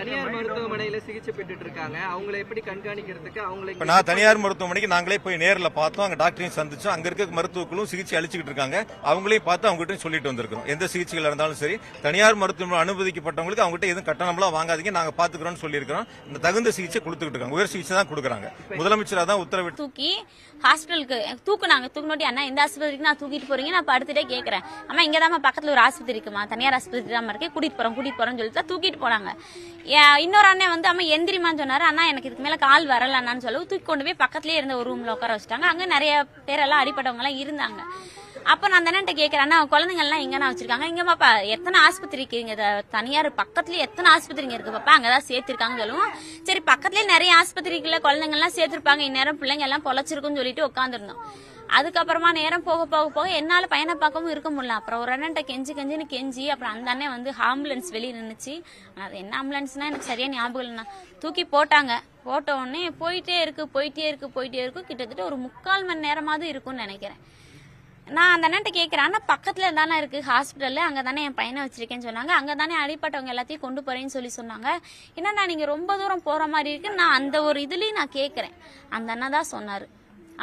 தனியார் மருத்துவமனையில சிகிச்சை பெற்றுட்டு இருக்காங்க. அவங்களை எப்படி கண்காணிக்கிறதுக்கு அவங்களுக்கு நான் தனியார் மருத்துவமனைக்கு நாங்களே போய் நேரில் பார்த்தோம். அங்க டாக்டரையும் சந்திச்சோம். அங்க இருக்க மருத்துவர்களும் சிகிச்சை அளிச்சுக்கிட்டு இருக்காங்க. அவங்களையும் பார்த்து அவங்க கிட்ட சொல்லிட்டு வந்திருக்கோம். எந்த சிகிச்சைகள் இருந்தாலும் சரி தனியார் மருத்துவமனை அனுமதிக்கப்பட்டவங்களுக்கு அவங்க கிட்ட எதுவும் கட்டணம்லாம் வாங்காதீங்க, நாங்க பாத்துக்கிறோம்னு சொல்லியிருக்கிறோம். இந்த தகுந்த சிகிச்சை கொடுத்துக்கிட்டு இருக்காங்க. உயர் சிகிச்சை தான் கொடுக்குறாங்க. முதலமைச்சரா தான் உத்தரவிட்டு தூக்கி ஹாஸ்பிட்டலுக்கு தூக்குனோட்டி அண்ணா இந்த ஆஸ்பத்திரிக்கு நான் தூக்கிட்டு போறீங்க, நான் படுத்துட்டே கேட்கறேன். அம்மா இங்கதான் பக்கத்துல ஒரு ஆஸ்பத்திரி இருக்குமா, தனியார் ஆஸ்பத்திரி தான் இருக்கே, கூட்டிட்டு போறோம்னு சொல்லிட்டு தூக்கிட்டு போனாங்க. இன்னொரு அண்ணன் வந்து அம்மா எந்திரிமான்னு சொன்னாரு. அண்ணா எனக்கு இதுக்கு மேல கால் வரல அண்ணான்னு சொல்லி தூக்கி கொண்டு போய் பக்கத்துலயே இருந்த ஒரு ரூம்ல உட்கார வச்சுட்டாங்க. அங்க நிறைய பேரெல்லாம் அடிப்பட்டவங்க எல்லாம் இருந்தாங்க. அப்ப நான் அந்த அண்ணன் கேட்கிறேன், அண்ணா குழந்தைங்க எல்லாம் எங்கன்னா வச்சிருக்காங்க, இங்க பாப்பா எத்தனை ஆஸ்பத்திரிக்கு இங்க தனியார் பக்கத்துலயே எத்தனை ஆஸ்பத்திரிங்க இருக்கு பாப்பா, அங்கதான் சேர்த்திருக்காங்க சொல்லுவோம். சரி பக்கத்துலயே நிறைய ஆஸ்பத்திரிக்குள்ள குழந்தைங்க எல்லாம் சேர்த்திருப்பாங்க, இந்நேரம் பிள்ளைங்க எல்லாம் பொழைச்சிருக்குன்னு சொல்லிட்டு உட்காந்துருந்தோம். அதுக்கப்புறமா நேரம் போக போக போக என்னால பையனை பார்க்கவும் இருக்க முடியல. அப்புறம் ஒரு அண்ணன்ட்ட கெஞ்சி அப்புறம் அந்த அண்ணன் வந்து ஆம்புலன்ஸ் வெளியே நின்னுச்சு. அது என்ன ஆம்புலன்ஸ்னா எனக்கு சரியா ஞாபகம் இல்லைண்ணா. தூக்கி போட்டாங்க. போட்ட உடனே போயிட்டே இருக்கு கிட்டத்தட்ட ஒரு 3/4 மணி நேரமாவது இருக்கும்னு நினைக்கிறேன். நான் அந்த அண்ணன்ட்ட கேட்கிறேன், ஆனா பக்கத்துல தானே இருக்கு ஹாஸ்பிட்டல்ல, அங்க தானே என் பையனை வச்சிருக்கேன்னு சொன்னாங்க. அங்க தானே அடிப்பட்டவங்க எல்லாத்தையும் கொண்டு போறேன்னு சொல்லி சொன்னாங்க. என்னன்னா நீங்க ரொம்ப தூரம் போற மாதிரி இருக்கு. நான் அந்த ஒரு இதுலயும் நான் கேட்கிறேன். அந்த அண்ணா தான் சொன்னாரு,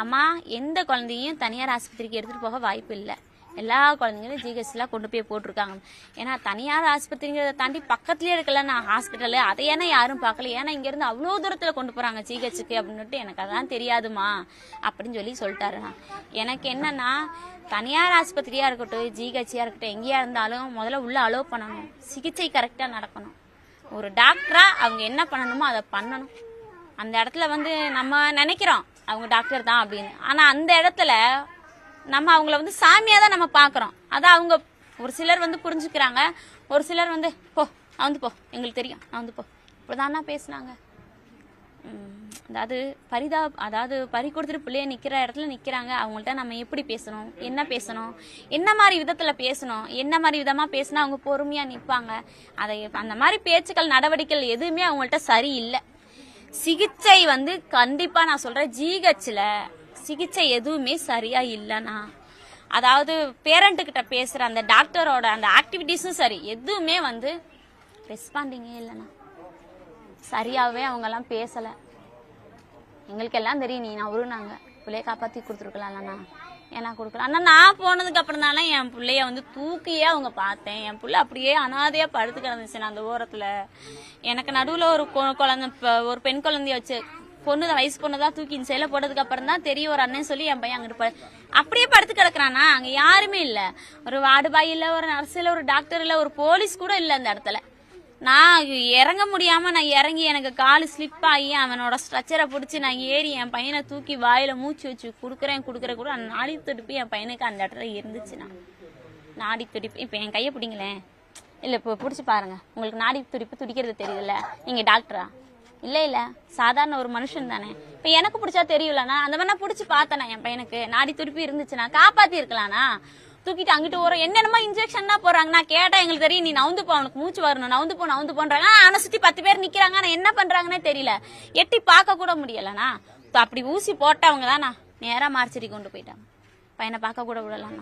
அம்மா எந்த குழந்தையும் தனியார் ஆஸ்பத்திரிக்கு எடுத்துட்டு போக வாய்ப்பு இல்லை, எல்லா குழந்தைங்களும் ஜிஹெச்ல கொண்டு போய் போட்டிருக்காங்க. ஏன்னா தனியார் ஆஸ்பத்திரிங்கிறத தாண்டி பக்கத்துலயே இருக்கல நான் ஹாஸ்பிட்டலு, அதை ஏன்னா யாரும் பார்க்கல, ஏன்னா இங்க இருந்து அவ்வளவு தூரத்துல கொண்டு போறாங்க ஜிஹெச்சுக்கு அப்படின்னுட்டு எனக்கு அதான் தெரியாதுமா அப்படின்னு சொல்லி சொல்லிட்டாரு. எனக்கு என்னன்னா தனியார் ஆஸ்பத்திரியா இருக்கட்டும் ஜிஹெச்சியா இருக்கட்டும் எங்கேயா இருந்தாலும் முதல்ல உள்ள அலோவ் பண்ணணும், சிகிச்சை கரெக்டா நடக்கணும். ஒரு டாக்டரா அவங்க என்ன பண்ணணுமோ அதை பண்ணணும். அந்த இடத்துல வந்து நம்ம நினைக்கிறோம் அவங்க டாக்டர் தான் அப்படின்னு, ஆனா அந்த இடத்துல நம்ம அவங்கள வந்து சாமியா தான் நம்ம பாக்குறோம். அதான் அவங்க ஒரு சிலர் வந்து புரிஞ்சுக்கிறாங்க, ஒரு சிலர் வந்து போ வந்து போ எங்களுக்கு தெரியும் வந்து போ இப்படிதானா பேசினாங்க. அதாவது பறி கொடுத்துட்டு பிள்ளைய நிக்கிற இடத்துல நிக்கிறாங்க. அவங்கள்ட்ட நம்ம எப்படி பேசணும், என்ன மாதிரி விதத்துல பேசணும், என்ன மாதிரி விதமா பேசினா அவங்க பொறுமையா நிப்பாங்க. அதை அந்த மாதிரி பேச்சுக்கள் நடவடிக்கைகள் எதுவுமே அவங்கள்ட்ட சரியில்லை. சிகிச்சை வந்து கண்டிப்பா நான் சொல்றேன் ஜிஹெச்ல சிகிச்சை எதுவுமே சரியா இல்லைண்ணா. அதாவது பேரண்ட் கிட்ட பேசுற அந்த டாக்டரோட அந்த ஆக்டிவிட்டிஸும் சரி எதுவுமே வந்து ரெஸ்பாண்டிங்கே இல்லைண்ணா. சரியாவே அவங்க எல்லாம் பேசல. எங்களுக்கு எல்லாம் தெரியும், நீ நவருனாங்க பிள்ளைய காப்பாத்தி கொடுத்துருக்கலாம்ண்ணா, ஏன்னா கொடுக்கலாம். ஆனா நான் போனதுக்கு அப்புறம் தானே என் பிள்ளைய வந்து தூக்கியே அவங்க பார்த்தேன். என் பிள்ளை அப்படியே அனாதையா படுத்து கிடந்துச்சு அந்த ஓரத்துல. எனக்கு நடுவுல ஒரு குழந்தை, ஒரு பெண் குழந்தைய வச்சு வயசு பொண்ணுதான் தூக்கி செயல போட்டதுக்கு அப்புறம் தான் தெரியும் ஒரு அண்ணன் சொல்லி என் பையன் அங்கிட்டு அப்படியே படுத்து கிடக்குறானா. அங்க யாருமே இல்ல, ஒரு வார்டு பாய் இல்ல, ஒரு நர்ஸ் இல்ல, ஒரு டாக்டர் இல்ல, ஒரு போலீஸ் கூட இல்ல அந்த இடத்துல. நான் இறங்க முடியாம நான் இறங்கி எனக்கு காலு ஸ்லிப் ஆகி அவனோட ஸ்ட்ரக்சரை பிடிச்சி நான் ஏறி என் பையனை தூக்கி வாயில மூச்சு வச்சு குடுக்கறேன் கூட அந்த நாடி துடிப்பு என் பையனுக்கு அந்த இடத்துல இருந்துச்சு. நான் நாடி துடிப்பு இப்ப என் கையை பிடிங்களேன், இல்ல இப்ப பிடிச்சி பாருங்க, உங்களுக்கு நாடி துடிப்பு துடிக்கிறது தெரியுதுல்ல, நீங்க டாக்டரா? இல்ல சாதாரண ஒரு மனுஷன் தானே. இப்ப எனக்கு பிடிச்சா தெரியலனா அந்த மாதிரி நான் பிடிச்சி பார்த்தேனா என் பையனுக்கு நாடி துடிப்பு இருந்துச்சுன்னா காப்பாத்தி இருக்கலாம்னா. தூக்கிட்டு அங்கிட்டு ஒரு என்னென்னமோ இன்ஜெக்ஷன் தான் போறாங்க. நான் கேட்டா எங்களுக்கு தெரியும், நீ நவுந்து போ, அவனுக்கு மூச்சு வரணும், நவுந்து போன்றாங்க. ஆனா சுத்தி 10 பேர் நிக்கிறாங்க, ஆனா என்ன பண்றாங்கன்னே தெரியல, எட்டி பார்க்க கூட முடியலண்ணா. அப்படி ஊசி போட்டவங்க தான் நேரா மார்ச்சரி கொண்டு போயிட்டாங்க, பையனை பார்க்க கூட விடலாம்.